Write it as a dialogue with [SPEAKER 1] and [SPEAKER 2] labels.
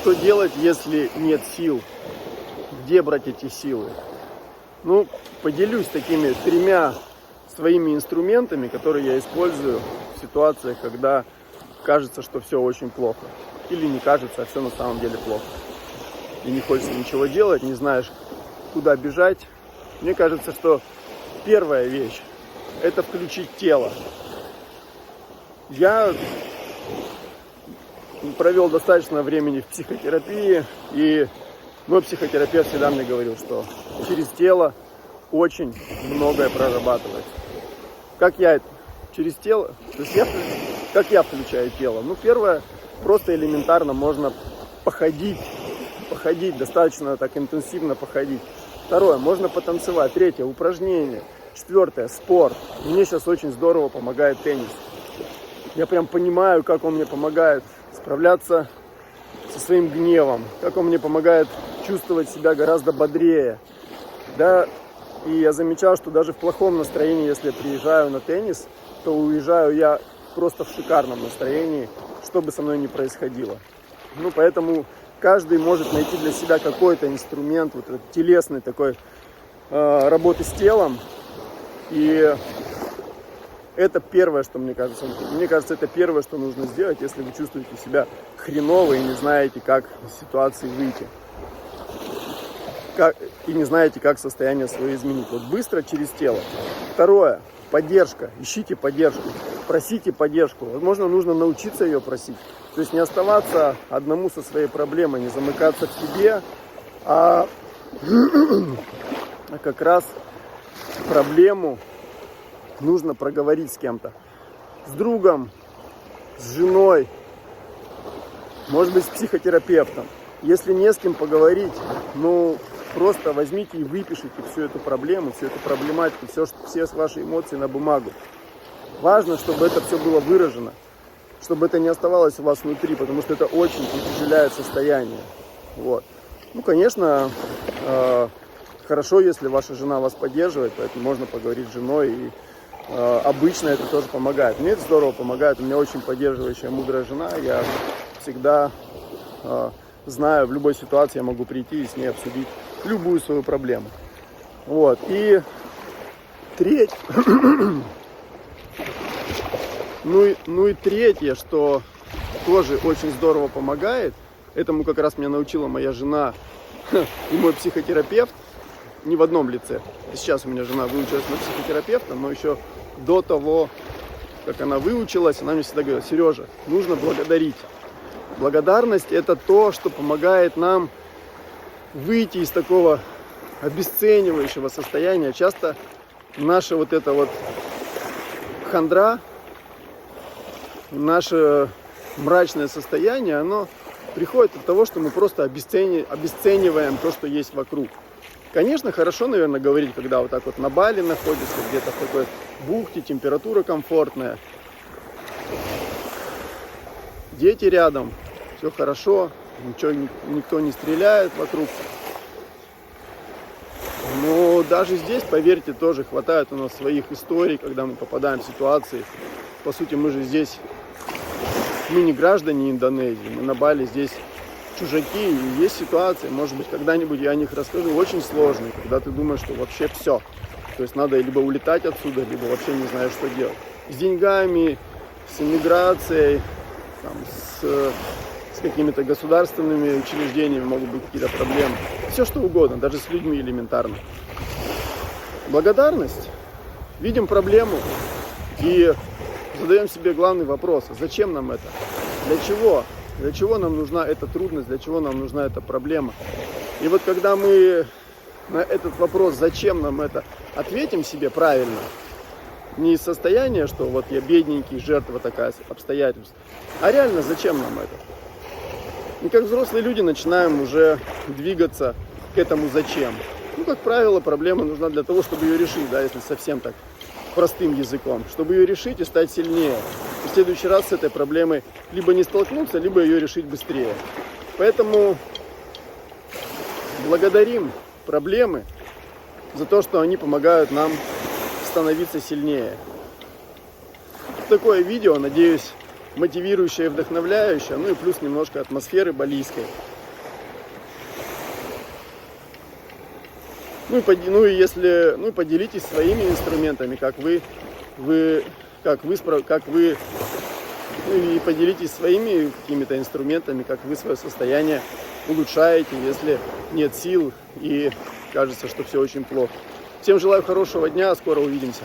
[SPEAKER 1] Что делать, если нет сил? Где брать эти силы? Ну, поделюсь такими 3 своими инструментами, которые я использую в ситуациях, когда кажется, что все очень плохо. Или не кажется, а все на самом деле плохо. И не хочется ничего делать, не знаешь, куда бежать. Мне кажется, что первая вещь – это включить тело. Я провел достаточно времени в психотерапии, и мой психотерапевт всегда мне говорил, что через тело очень многое прорабатывается. Как я это? Через тело? То есть как я включаю тело? Ну, первое, просто элементарно можно походить, достаточно так интенсивно походить. Второе, можно потанцевать. Третье, упражнение. Четвертое, спорт. Мне сейчас очень здорово помогает теннис. Я прям понимаю, как он мне помогает справляться со своим гневом, как он мне помогает чувствовать себя гораздо бодрее. Да, и я замечал, что даже в плохом настроении, если я приезжаю на теннис, то уезжаю я просто в шикарном настроении, что бы со мной ни происходило. Ну, поэтому каждый может найти для себя какой-то инструмент, вот этот телесный такой работы с телом. И это первое, что мне кажется. Мне кажется, это первое, что нужно сделать, если вы чувствуете себя хреново и не знаете, как из ситуации выйти. И не знаете, как состояние свое изменить. Вот быстро через тело. Второе. Поддержка. Ищите поддержку. Просите поддержку. Возможно, нужно научиться ее просить. То есть не оставаться одному со своей проблемой, не замыкаться в себе, а как раз проблему нужно проговорить с кем-то. С другом, с женой, может быть, с психотерапевтом. Если не с кем поговорить, ну, просто возьмите и выпишите всю эту проблему, всю эту проблематику, все ваши эмоции на бумагу. Важно, чтобы это все было выражено, чтобы это не оставалось у вас внутри, потому что это очень утяжеляет состояние. Вот. Ну, конечно, хорошо, если ваша жена вас поддерживает, поэтому можно поговорить с женой, и обычно это тоже помогает. Мне это здорово помогает, у меня очень поддерживающая, мудрая жена, я всегда знаю, в любой ситуации я могу прийти и с ней обсудить любую свою проблему. Вот. И третье, ну и третье, что тоже очень здорово помогает, этому как раз меня научила моя жена и мой психотерапевт, не в одном лице. Сейчас у меня жена выучилась на психотерапевта, но еще до того, как она выучилась, она мне всегда говорила: Сережа, нужно благодарить. Благодарность – это то, что помогает нам выйти из такого обесценивающего состояния. Часто наша вот эта вот хандра, наше мрачное состояние, оно приходит от того, что мы просто обесцениваем то, что есть вокруг. Конечно, хорошо, наверное, говорить, когда вот так вот на Бали находится, где-то в такой бухте, температура комфортная, дети рядом, все хорошо, никто не стреляет вокруг. Но даже здесь, поверьте, тоже хватает у нас своих историй, когда мы попадаем в ситуации. По сути, мы же здесь, мы не граждане Индонезии, мы на Бали здесь чужаки, и есть ситуации, может быть, когда-нибудь я о них расскажу, очень сложные, когда ты думаешь, что вообще все. То есть надо либо улетать отсюда, либо вообще не знаешь, что делать. С деньгами, с иммиграцией, там, с какими-то государственными учреждениями могут быть какие-то проблемы. Все что угодно, даже с людьми элементарно. Благодарность. Видим проблему и задаем себе главный вопрос: зачем нам это? Для чего? Для чего нам нужна эта трудность, для чего нам нужна эта проблема? И вот когда мы на этот вопрос, зачем нам это, ответим себе правильно, не из состояния, что вот я бедненький, жертва такая обстоятельств, а реально, зачем нам это? И как взрослые люди начинаем уже двигаться к этому зачем. Ну, как правило, проблема нужна для того, чтобы ее решить, да, если совсем так простым языком, чтобы ее решить и стать сильнее. И в следующий раз с этой проблемой либо не столкнуться, либо ее решить быстрее. Поэтому благодарим проблемы за то, что они помогают нам становиться сильнее. Такое видео, надеюсь, мотивирующее и вдохновляющее, ну и плюс немножко атмосферы балийской. Ну и поделитесь своими инструментами, и поделитесь своими какими-то инструментами, как вы свое состояние улучшаете, если нет сил и кажется, что все очень плохо. Всем желаю хорошего дня, скоро увидимся.